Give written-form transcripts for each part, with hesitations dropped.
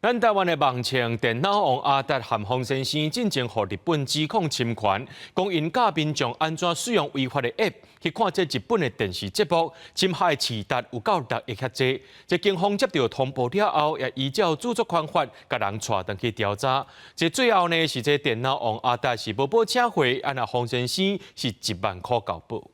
咱台湾的网青电脑王阿达和黄先生进前互日本指控侵权，讲因教民众安怎使用违法的 App 去看这日本的电视节目，侵害市达有够大会较济。这警方接到通报了后，也依照著作权法，甲人带回去调查。这最后呢，是这电脑王阿达是无保车费，安那黄先生是1万块交保。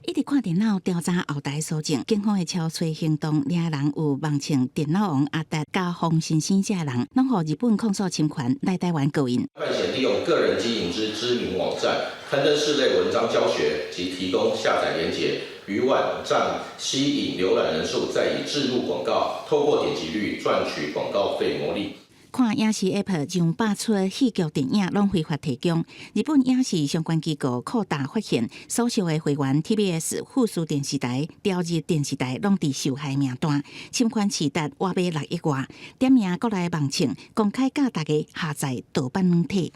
一直看电脑调查后台所证，警方的敲锤行动，俩人有网称电脑王阿达加黄先生这人，拢互日本控诉侵权来台湾告因。犯嫌利用个人经营之知名网站，刊登室内文章教学及提供下载连结，于网站吸引浏览人数，再以置入广告，透过点击率赚取广告费牟利。看影视 App 将8出戏剧电影拢非法提供，日本影视相关机构扩大发现，所属的会员 TBS、富士电视台、朝日电视台拢伫受害名单，侵权市达挖买6亿外，点名国内网称公开教大家下载盗版软体。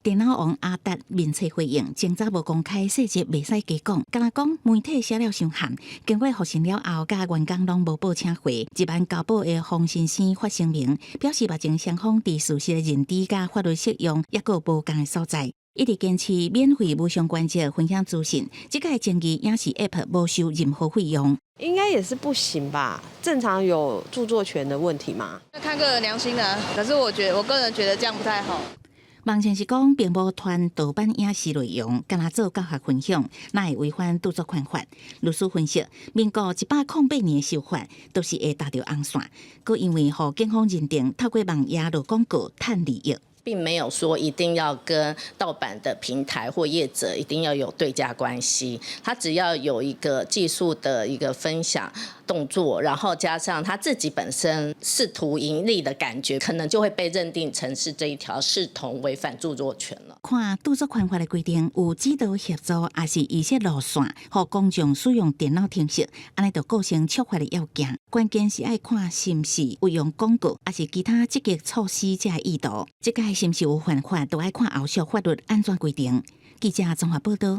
电脑王阿达面册回应，前早无公开细节，袂使加讲。敢若讲媒体写了伤含，经过复审了后，甲员工拢无报请费，1万交保的黄先生发声明，表示目前双方伫事实的认知甲法律适用，也有无共的所在。一直坚持免费无相关者分享资讯，这个争议影视 App 无收任何费用。应该也是不行吧？正常有著作权的问题吗？看个人良心啊，可是我个人觉得这样不太好。网前是讲，并无传盗版影视内容，敢若做教学分享，那会违反著作权法。律师分析，民国108年的修法，都是会踏到红线，佮因为互警方认定透过网页落广告赚利益。并没有说一定要跟盗版的平台或业者一定要有对价关系，他只要有一个技术的一个分享动作，然后加上他自己本身试图盈利的感觉，可能就会被认定成是这一条视同违反著作权了。看著作权法的规定，有指导协助，还是预设路线，互公众使用电脑程式，安尼就构成触法的要件。关键是爱看是毋是有用广告，还是其他积极措施才意图。这个是毋是有犯法，都爱看后续法律安怎规定。记者综合报道。